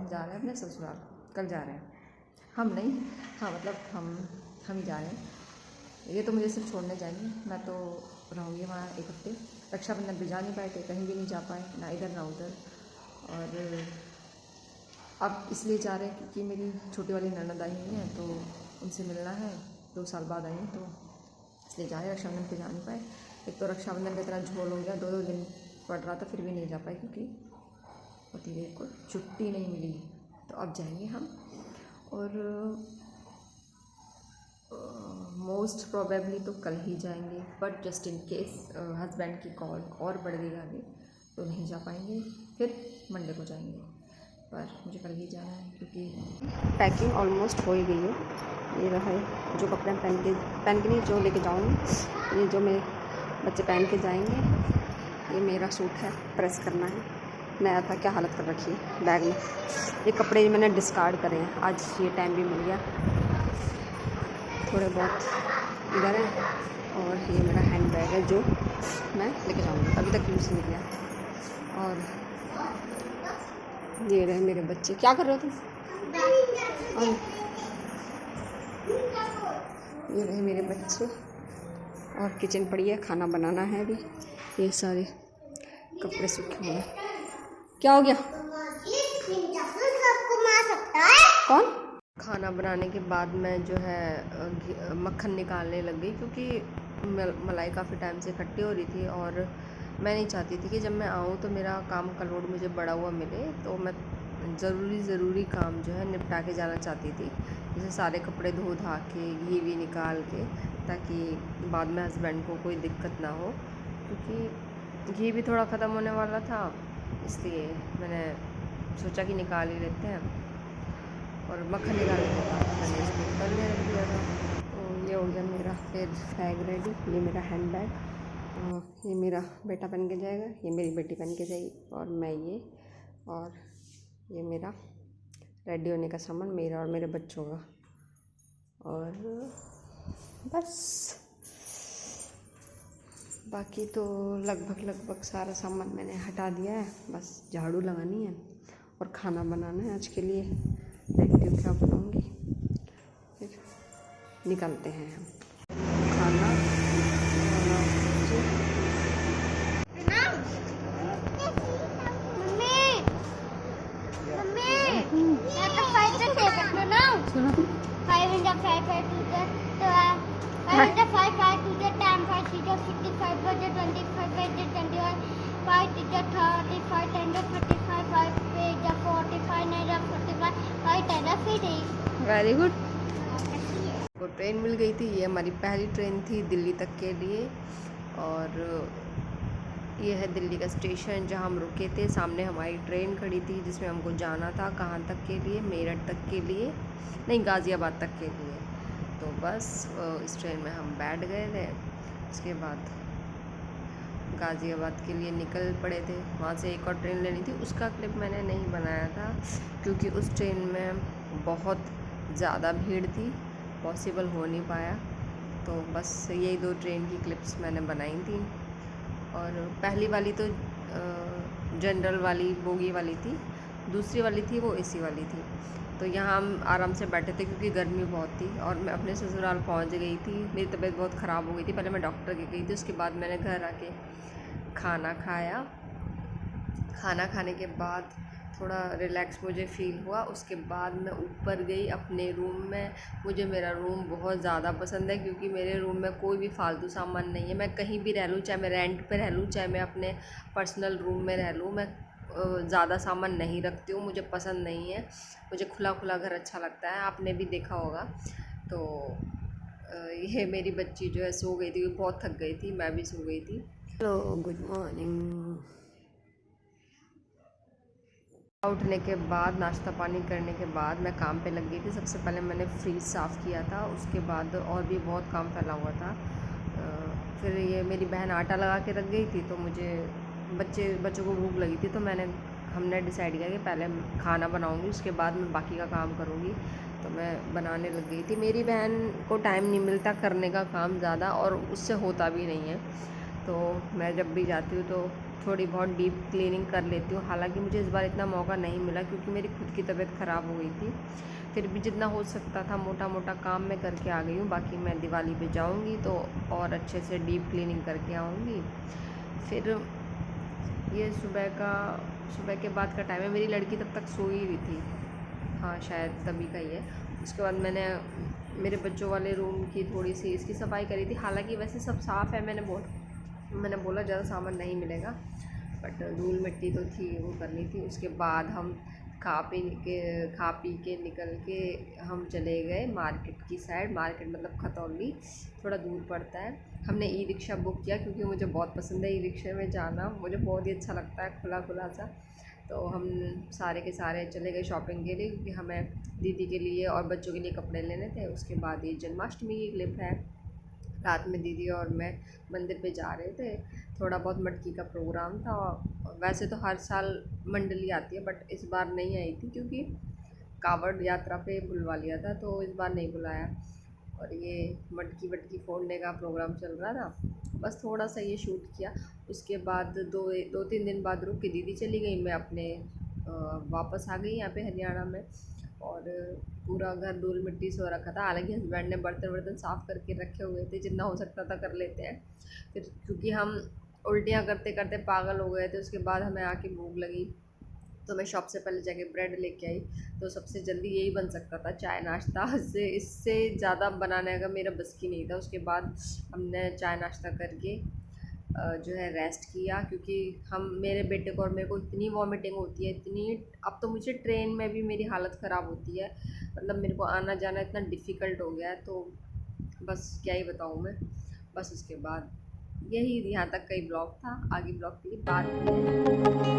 जा रहे हैं अपने ससुराल, कल जा रहे हैं। हम नहीं, हाँ मतलब हम ही जा रहे हैं। ये तो मुझे सिर्फ छोड़ने जाएंगे, मैं तो रहूँगी वहाँ 1 हफ्ते। रक्षाबंधन पे जा नहीं पाए थे, कहीं भी नहीं जा पाए, ना इधर ना उधर। और अब इसलिए जा रहे हैं क्योंकि मेरी छोटी वाली ननद आई हुई है, तो उनसे मिलना है। 2 साल बाद आई हैं, तो इसलिए जा रहे हैं। रक्षाबंधन पे जा नहीं पाए। एक तो रक्षाबंधन का इतना झोल हो गया, 2-2 दिन पड़ रहा था, फिर भी नहीं जा पाए क्योंकि पतिदेव को छुट्टी नहीं मिली। तो अब जाएंगे हम। और मोस्ट प्रोबेबली तो कल ही जाएंगे, but just in case husband की कॉल और बढ़ गई आगे तो नहीं जा पाएंगे, फिर मंडे को जाएंगे। पर मुझे कल ही जाना है क्योंकि पैकिंग ऑलमोस्ट हो ही गई है। ये रहा है जो कपड़े पहन के नहीं, जो लेके जाऊँगी, ये जो मेरे बच्चे पहन के जाएंगे। ये मेरा सूट है, प्रेस करना है, नया था, क्या हालत कर रखी है बैग में। ये कपड़े मैंने डिस्कार्ड करे हैं, आज ये टाइम भी मिल गया। थोड़े बहुत इधर है। और ये मेरा हैंड बैग है जो मैं लेके जाऊँगी, अभी तक यूज़ नहीं किया। और ये रहे मेरे बच्चे। क्या कर रहे हो तुम? और ये रहे मेरे बच्चे। और किचन पड़ी है, खाना बनाना है अभी। ये सारे कपड़े सूखे हुए हैं। क्या हो गया? कौन? खाना बनाने के बाद मैं जो है मक्खन निकालने लग गई क्योंकि मलाई काफ़ी टाइम से इकट्ठी हो रही थी। और मैं नहीं चाहती थी कि जब मैं आऊँ तो मेरा काम का लोड मुझे बढ़ा हुआ मिले। तो मैं ज़रूरी काम जो है निपटा के जाना चाहती थी, जैसे सारे कपड़े धो धा के, घी भी निकाल के, ताकि बाद में हस्बैंड को कोई दिक्कत ना हो। क्योंकि घी भी थोड़ा ख़त्म होने वाला था, इसलिए मैंने सोचा कि निकाल ही लेते हैं। और मक्खन निकालने के बाद मैंने इसको तलने रख दिया था। तो ये हो गया मेरा फिर बैग रेडी। ये मेरा हैंड बैग, ये मेरा बेटा पहन के जाएगा, ये मेरी बेटी पहन के जाएगी, और मैं ये, और ये मेरा रेडी होने का सामान मेरा और मेरे बच्चों का। और बस बाकी तो लगभग सारा सामान मैंने हटा दिया है। बस झाड़ू लगानी है और खाना बनाना है आज के लिए। देखती हूँ क्या बनाऊँगी, फिर निकलते हैं हम। खाना वेरी गुड। को ट्रेन मिल गई थी। ये हमारी पहली ट्रेन थी दिल्ली तक के लिए। और ये है दिल्ली का स्टेशन जहाँ हम रुके थे। सामने हमारी ट्रेन खड़ी थी जिसमें हमको जाना था, कहाँ तक के लिए, मेरठ तक के लिए नहीं, गाज़ियाबाद तक के लिए। तो बस इस ट्रेन में हम बैठ गए थे। उसके बाद गाज़ियाबाद के लिए निकल पड़े थे। वहाँ से एक और ट्रेन लेनी थी, उसका क्लिप मैंने नहीं बनाया था क्योंकि उस ट्रेन में बहुत ज़्यादा भीड़ थी, पॉसिबल हो नहीं पाया। तो बस यही 2 ट्रेन की क्लिप्स मैंने बनाई थी। और पहली वाली तो जनरल वाली बोगी वाली थी, दूसरी वाली थी वो एसी वाली थी। तो यहाँ हम आराम से बैठे थे क्योंकि गर्मी बहुत थी। और मैं अपने ससुराल पहुँच गई थी, मेरी तबीयत बहुत ख़राब हो गई थी। पहले मैं डॉक्टर के गई थी, उसके बाद मैंने घर आके खाना खाया। खाना खाने के बाद थोड़ा रिलैक्स मुझे फ़ील हुआ। उसके बाद मैं ऊपर गई अपने रूम में। मुझे मेरा रूम बहुत ज़्यादा पसंद है क्योंकि मेरे रूम में कोई भी फालतू सामान नहीं है। मैं कहीं भी रह लूँ, चाहे मैं रेंट पे रह लूँ, चाहे मैं अपने पर्सनल रूम में रह लूँ, मैं ज़्यादा सामान नहीं रखती हूँ, मुझे पसंद नहीं है। मुझे खुला घर अच्छा लगता है, आपने भी देखा होगा। तो ये मेरी बच्ची जो है सो गई थी, बहुत थक गई थी, मैं भी सो गई थी। Hello, good morning. उठने के बाद नाश्ता पानी करने के बाद मैं काम पे लग गई थी। सबसे पहले मैंने फ्रीज साफ़ किया था, उसके बाद और भी बहुत काम फैला हुआ था। फिर ये मेरी बहन आटा लगा के रख गई थी, तो मुझे बच्चों को भूख लगी थी, तो हमने डिसाइड किया कि पहले खाना बनाऊंगी, उसके बाद मैं बाकी का काम करूंगी। तो मैं बनाने लग गई थी। मेरी बहन को टाइम नहीं मिलता करने का काम ज़्यादा, और उससे होता भी नहीं है। तो मैं जब भी जाती हूँ तो थोड़ी बहुत डीप क्लीनिंग कर लेती हूँ। हालांकि मुझे इस बार इतना मौका नहीं मिला क्योंकि मेरी खुद की तबीयत ख़राब हो गई थी। फिर भी जितना हो सकता था मोटा मोटा काम मैं करके आ गई हूँ। बाकी मैं दिवाली पे जाऊँगी तो और अच्छे से डीप क्लीनिंग करके आऊँगी। फिर ये सुबह के बाद का टाइम है। मेरी लड़की तब तक सोई हुई थी, हाँ शायद तभी का ही है। उसके बाद मैंने मेरे बच्चों वाले रूम की थोड़ी सी इसकी सफाई करी थी। हालांकि वैसे सब साफ़ है, मैंने बोला ज़्यादा सामान नहीं मिलेगा, बट धूल मिट्टी तो थी, वो करनी थी। उसके बाद हम खा पी के निकल के हम चले गए मार्केट की साइड। मार्केट मतलब खतौली, थोड़ा दूर पड़ता है। हमने ई रिक्शा बुक किया क्योंकि मुझे बहुत पसंद है ई रिक्शे में जाना, मुझे बहुत ही अच्छा लगता है खुला खुला सा। तो हम सारे के सारे चले गए शॉपिंग के लिए क्योंकि हमें दीदी के लिए और बच्चों के लिए कपड़े लेने थे। उसके बाद ये जन्माष्टमी की क्लिप है। रात में दीदी और मैं मंदिर पे जा रहे थे, थोड़ा बहुत मटकी का प्रोग्राम था। वैसे तो हर साल मंडली आती है बट इस बार नहीं आई थी क्योंकि कावड़ यात्रा पे बुलवा लिया था, तो इस बार नहीं बुलाया। और ये मटकी वटकी फोड़ने का प्रोग्राम चल रहा था, बस थोड़ा सा ये शूट किया। उसके बाद दो तीन दिन बाद रुक के दीदी चली गई, मैं अपने वापस आ गई यहाँ पे हरियाणा में। और पूरा घर धूल मिट्टी से हो रखा था। हालांकि हस्बैंड ने बर्तन वर्तन साफ़ करके रखे हुए थे, जितना हो सकता था कर लेते हैं। फिर क्योंकि हम उल्टियाँ करते करते पागल हो गए थे, उसके बाद हमें आके भूख लगी तो मैं शॉप से पहले जाके ब्रेड लेके आई। तो सबसे जल्दी यही बन सकता था, चाय नाश्ता। इससे ज़्यादा बनाने का मेरा बस की नहीं था। उसके बाद हमने चाय नाश्ता करके जो है रेस्ट किया क्योंकि हम मेरे बेटे को और मेरे को इतनी वॉमिटिंग होती है, इतनी। अब तो मुझे ट्रेन में भी मेरी हालत ख़राब होती है, मतलब मेरे को आना जाना इतना डिफ़िकल्ट हो गया है, तो बस क्या ही बताऊँ मैं। बस उसके बाद यही यहाँ तक का ही ब्लॉग था। आगे ब्लॉग के लिए बात